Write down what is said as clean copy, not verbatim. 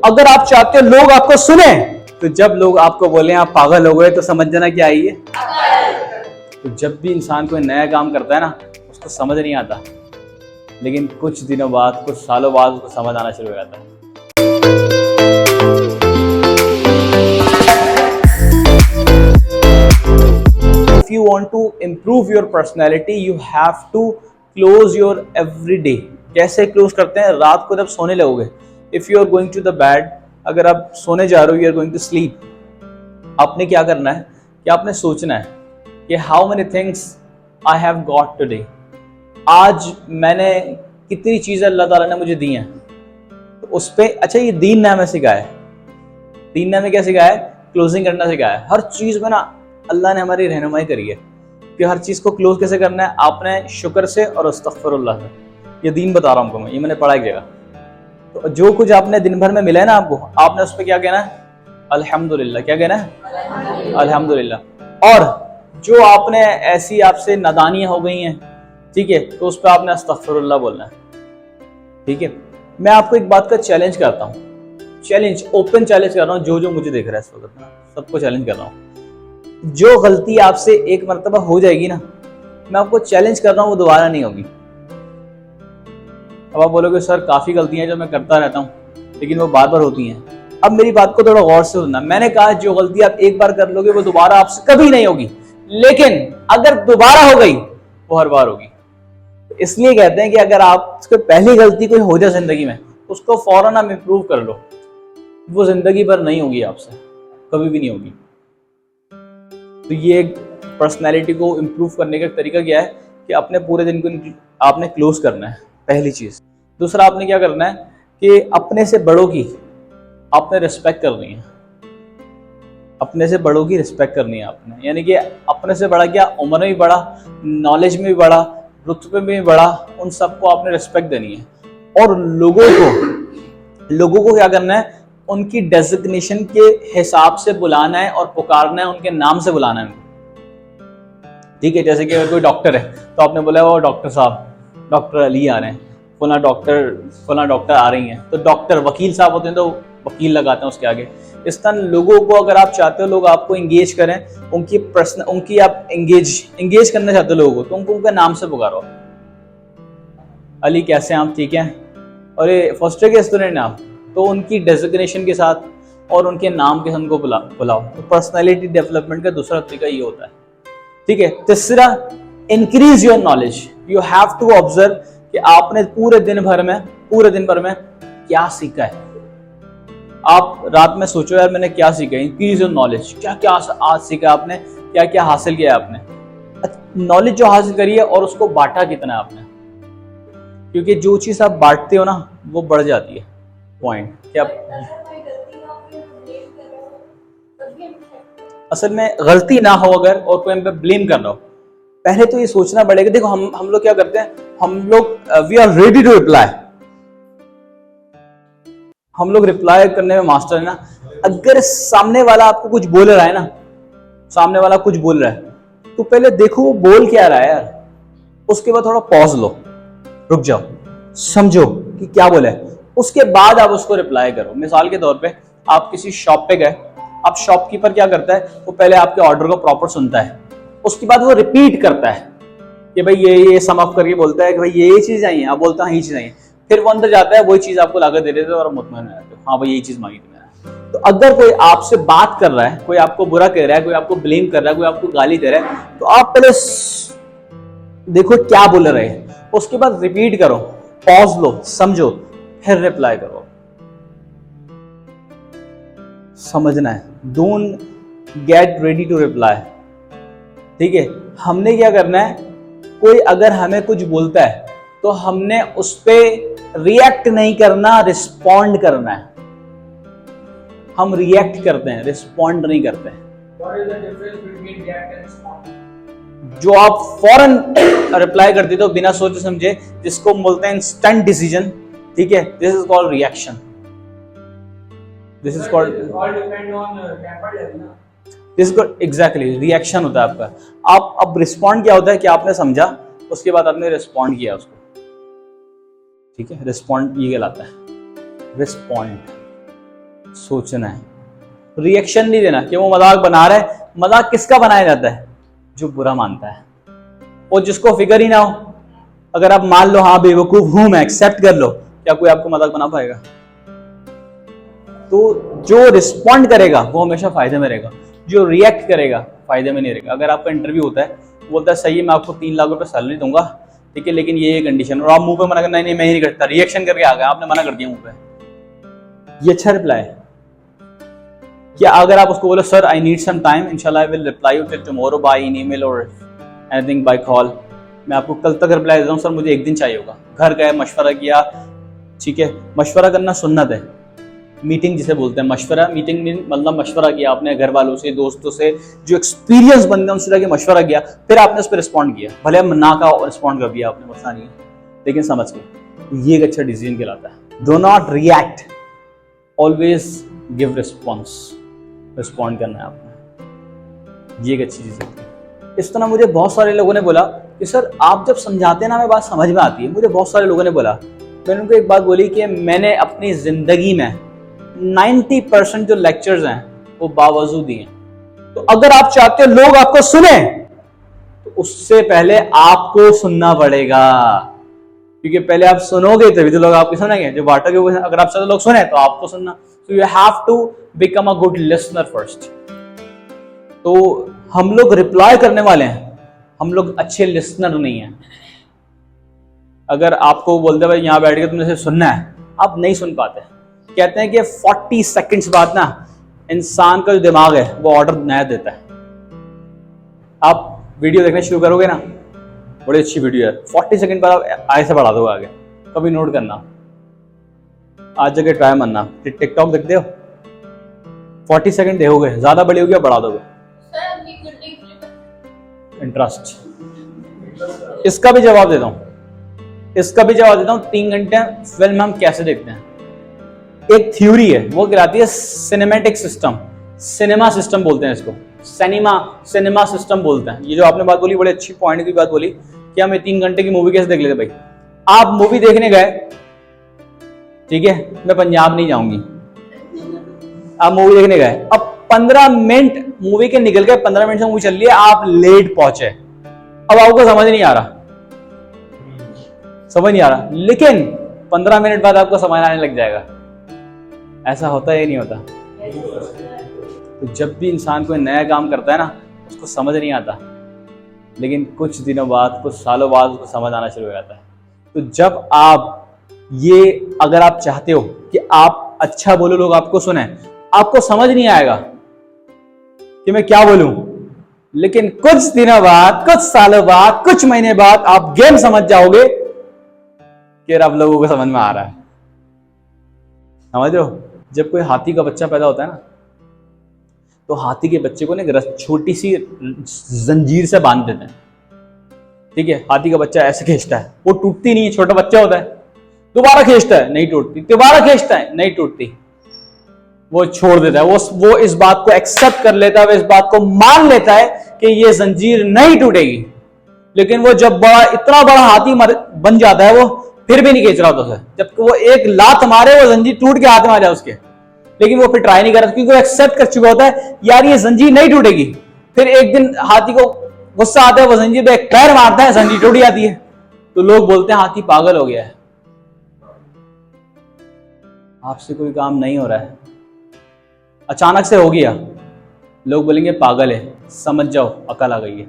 अगर आप चाहते हो लोग आपको सुने, तो जब लोग आपको बोले आप पागल हो गए तो समझ जाना क्या है ये। तो जब भी इंसान कोई नया काम करता है ना, उसको समझ नहीं आता, लेकिन कुछ दिनों बाद, कुछ सालों बाद उसको समझ आना शुरू हो जाता है। If you want to improve your personality, you have to close your every day. कैसे क्लोज करते हैं? रात को जब सोने लगोगे, if you are going to the bed, अगर आप सोने जा रहे हो, you are going to sleep, आपने क्या करना है कि आपने सोचना है कि how many things I have got today. आज मैंने कितनी चीजें अल्लाह ताला ने मुझे दी हैं, तो उस पे अच्छा ये दीन ने हमें सिखाया है। दीन ने हमें क्या सिखाया है? क्लोजिंग करना सिखाया है। हर चीज में ना अल्लाह ने हमारी रहनुमाई करी है कि हर चीज को क्लोज कैसे करना है। आपने शुक्र से और अस्तगफिरुल्लाह से, ये दीन बता रहा हूँ आपको मैं, ये मैंने पढ़ा एक जगह। तो जो कुछ आपने दिन भर में मिला है ना आपको, आपने उस पर क्या कहना है? अल्हम्दुलिल्लाह। क्या कहना है? अल्हम्दुलिल्लाह। और जो आपने ऐसी आपसे नादानियां हो गई हैं, ठीक है, तो उस पर आपने अस्तगफिरुल्लाह बोलना है। ठीक है, मैं आपको एक बात का चैलेंज करता हूँ, चैलेंज, ओपन चैलेंज कर रहा हूँ, जो मुझे देख रहा है इस वक्त, सबको चैलेंज कर रहा हूँ। जो गलती आपसे एक मर्तबा हो जाएगी ना, मैं आपको चैलेंज कर रहा हूँ, वो दोबारा नहीं होगी। अब आप बोलोगे सर काफी गलतियां जो मैं करता रहता हूँ, लेकिन वो बार बार होती हैं। अब मेरी बात को थोड़ा गौर से सुनना। मैंने कहा जो गलती आप एक बार कर लोगे वो दोबारा आपसे कभी नहीं होगी, लेकिन अगर दोबारा हो गई वो हर बार होगी। इसलिए कहते हैं कि अगर आपको पहली गलती कोई हो जाए जिंदगी में, उसको फौरन आप इंप्रूव कर लो, वो जिंदगी भर नहीं होगी आपसे, कभी भी नहीं होगी। तो ये पर्सनैलिटी को इम्प्रूव करने का तरीका क्या है कि अपने पूरे दिन को आपने क्लोज करना है, पहली चीज। दूसरा आपने क्या करना है कि अपने से बड़ों की आपने रिस्पेक्ट करनी है। अपने से बड़ों की रिस्पेक्ट करनी है आपने, यानी कि अपने से बड़ा क्या, उम्र में भी बड़ा, नॉलेज में भी बड़ा, रुतबे में भी बड़ा, उन सबको आपने रिस्पेक्ट देनी है। और लोगों को क्या करना है? उनकी डेजिग्नेशन के हिसाब से बुलाना है और पुकारना है, उनके नाम से बुलाना है उनको। ठीक है, जैसे कि अगर कोई डॉक्टर है तो आपने बोला वो डॉक्टर साहब, डॉक्टर अली आ रहे हैं, फला डॉक्टर आ रही हैं, तो डॉक्टर, वकील साहब होते हैं तो वकील लगाते हैं उसके आगे। इस तरह लोगों को अगर आप चाहते हो लोग आपको एंगेज करें, उनकी आप एंगेज करना चाहते हो लोगों को, तो उनको उनके नाम से पुकारो। अली कैसे हैं आप? ठीक हैं? और ये फर्स्ट ईयर के स्टूडेंट हैं आप, तो उनकी डेजिग्नेशन के साथ और उनके नाम के साथ उनको बुलाओ। तो पर्सनैलिटी डेवलपमेंट का दूसरा तरीका ये होता है। ठीक है। तीसरा, increase your knowledge. You have to observe कि आपने पूरे दिन भर में क्या सीखा है। आप रात में सोचो यार मैंने क्या सीखा है। इंक्रीज योर नॉलेज, क्या क्या आज सीखा आपने, क्या क्या हासिल किया आपने। नॉलेज जो हासिल करी है और उसको बांटा कितना है आपने, क्योंकि जो चीज आप बांटते हो ना वो बढ़ जाती है। पॉइंट क्या, असल में गलती ना हो अगर और कोई हम पे ब्लेम कर रहा हो, पहले तो ये सोचना पड़ेगा। देखो हम लोग क्या करते हैं, हम लोग we are ready to reply, हम लोग रिप्लाई करने में मास्टर है ना। अगर सामने वाला आपको कुछ बोल रहा है ना, सामने वाला कुछ बोल रहा है, तो पहले देखो वो बोल क्या रहा है यार, उसके बाद थोड़ा पॉज लो, रुक जाओ, समझो कि क्या बोला है, उसके बाद आप उसको रिप्लाई करो। मिसाल के तौर पे आप किसी शॉप पे गए, अब शॉपकीपर क्या करता है, वो पहले आपके ऑर्डर को प्रॉपर सुनता है, उसके बाद वो रिपीट करता है कि भाई ये सम अप करके बोलता है कि भाई ये चीज आई है, आप बोलता है ये चीज आई है, फिर वो अंदर जाता है, वही चीज आपको लाकर दे देते और मुतमईन हो जाते हो, हाँ भाई यही चीज मांगी थी मैंने। तो अगर कोई आपसे बात कर रहा है, कोई आपको बुरा कह रहा है, कोई आपको ब्लेम कर रहा है, कोई आपको गाली दे रहा है, तो आप पहले देखो क्या बोल रहे हैं, उसके बाद रिपीट करो, पॉज लो, समझो, फिर रिप्लाई करो। समझना है, don't get ready to reply. ठीक है, हमने क्या करना है, कोई अगर हमें कुछ बोलता है तो हमने उस पर रिएक्ट नहीं करना, रिस्पॉन्ड करना है। हम रिएक्ट करते हैं, रिस्पॉन्ड नहीं करते हैं। What is the difference between react and respond? जो आप फौरन रिप्लाई करते हो बिना सोचे समझे, जिसको बोलते हैं इंस्टेंट डिसीजन, ठीक है, this is called reaction. This is called all depend on temper level ना, दिस इज एग्जैक्टली रिएक्शन होता है आपका। आप अब रिस्पॉन्ड क्या होता है कि आपने समझा, उसके बाद आपने रिस्पॉन्ड किया उसको, ठीक है, रिस्पॉन्ड ये कहलाता है रिस्पॉन्ड। सोचना है, रिएक्शन नहीं देना कि वो मजाक बना रहा है। मजाक किसका बनाया जाता है? जो बुरा मानता है और जिसको फिक्र ही ना हो। अगर आप मान लो हाँ बेवकूफ हूं मैं, एक्सेप्ट कर लो, क्या कोई आपको मजाक बना पाएगा? तो जो रिस्पॉन्ड करेगा वो हमेशा फायदे में रहेगा, जो रिएक्ट करेगा फायदे में नहीं रहेगा। अगर आपका इंटरव्यू होता है, बोलता है सही है मैं आपको 3 लाख रुपए सैलरी दूंगा, ठीक है, लेकिन ये कंडीशन, और आप मुंह पे मना करना, नहीं मैं ही नहीं करता, रिएक्शन करके आ गया, आपने मना कर दिया मुंह पे, ये अच्छा रिप्लाई है क्या? अगर आप उसको बोलो sir I need some time, इंशाल्लाह I will reply you till tomorrow by email और एनीथिंग बाय कॉल, मैं आपको कल तक रिप्लाई देता हूँ सर, मुझे एक दिन चाहिए होगा। घर गए, मशवरा किया, ठीक है, मशवरा करना सुन्नत है। मीटिंग जिसे बोलते हैं मशवरा, मीटिंग में मतलब मशवरा किया आपने घर वालों से, दोस्तों से, जो एक्सपीरियंस बन गया उनसे जाके मशवरा किया, फिर आपने उस पर रिस्पॉन्ड किया, भले हम ना का रिस्पॉन्ड कर दिया आपने, मसला नहीं है, लेकिन समझ के ये एक अच्छा डिसीजन कहलाता है। Do not react, always give response, respond करना है आपने, ये एक अच्छी चीज है। इस तरह मुझे बहुत सारे लोगों ने बोला कि सर आप जब समझाते हैं ना हमें बात समझ में आती है। मुझे बहुत सारे लोगों ने बोला, मैंने उनको एक बात बोली कि मैंने अपनी जिंदगी में 90% जो लेक्चर्स हैं वो बावजूद दिए। तो अगर आप चाहते हो लोग आपको सुने, तो उससे पहले आपको सुनना पड़ेगा, क्योंकि पहले आप सुनोगे तभी तो लोग आपको सुनेंगे। जो बांटोगे, अगर आप चाहते लोग सुने तो आपको सुनना, so you have to become a good listener first। तो हम लोग रिप्लाई करने वाले हैं, हम लोग अच्छे लिसनर नहीं हैं। अगर आपको बोलते भाई यहाँ बैठ के तुमने सिर्फ सुनना है, आप नहीं सुन पाते। कहते हैं कि 40 सेकंड्स बाद ना इंसान का जो दिमाग है वो ऑर्डर नया देता है। आप वीडियो देखना शुरू करोगे ना, बड़ी अच्छी वीडियो है, 40 सेकंड बाद आप आगे से बढ़ा दोगे आगे, कभी नोट करना, आज जगह ट्राई मानना। टिकटॉक देखते हो, 40 सेकंड देखोगे, ज्यादा बड़ी होगी बढ़ा दोगे, इंटरेस्ट। इसका भी जवाब देता हूं, 3 घंटे फिल्म हम कैसे देखते हैं। एक थ्योरी है, वो कहलाती है सिनेमैटिक सिस्टम, सिनेमा सिस्टम बोलते हैं इसको, सिनेमा सिस्टम बोलते हैं। ये जो आपने बात बोली बड़ी अच्छी पॉइंट की बात बोली कि हम 3 घंटे की मूवी कैसे देख लेते भाई। आप मूवी देखने गए, ठीक है, मैं पंजाब नहीं जाऊंगी, आप मूवी देखने गए, अब 15 मिनट मूवी के निकल गए, 15 मिनट से मूवी चल रही है, आप लेट पहुंचे, अब आपको समझ नहीं आ रहा, लेकिन 15 मिनट बाद आपको समझ आने लग जाएगा। ऐसा होता है या नहीं होता? तो जब भी इंसान कोई नया काम करता है ना, उसको समझ नहीं आता, लेकिन कुछ दिनों बाद, कुछ सालों बाद उसको समझ आना शुरू हो जाता है। तो जब आप ये, अगर आप चाहते हो कि आप अच्छा बोलो, लोग आपको सुने, आपको समझ नहीं आएगा कि मैं क्या बोलूं, लेकिन कुछ दिनों बाद, कुछ सालों बाद, कुछ महीने बाद आप गेम समझ जाओगे कि अब लोगों को समझ में आ रहा है। समझ रहे हो? जब कोई हाथी का बच्चा पैदा होता है ना, तो हाथी के बच्चे को ना छोटी सी जंजीर से बांध देते हैं, ठीक है, हाथी का बच्चा ऐसे खींचता है, वो टूटती नहीं है, छोटा बच्चा होता है, दोबारा खींचता है, नहीं टूटती, दोबारा खींचता है, नहीं टूटती, वो छोड़ देता है, वो इस बात को एक्सेप्ट कर लेता है, वो इस बात को मान लेता है कि ये जंजीर नहीं टूटेगी। लेकिन वो जब इतना बड़ा हाथी बन जाता है, वो फिर भी नहीं खींच रहा होता उसे, जबकि वो एक लात मारे वो जंजीर टूट के हाथ में आ जाए उसके, लेकिन वो फिर ट्राई नहीं कर रहा, क्योंकि वो एक्सेप्ट कर चुका होता है यार ये जंजीर नहीं टूटेगी। फिर एक दिन हाथी को गुस्सा आता है, वो जंजीर पे एक पैर मारता है, जंजीर टूट जाती है। तो लोग बोलते हैं हाथी पागल हो गया है। आपसे कोई काम नहीं हो रहा है, अचानक से हो गया, लोग बोलेंगे पागल है, समझ जाओ अकल आ गई है।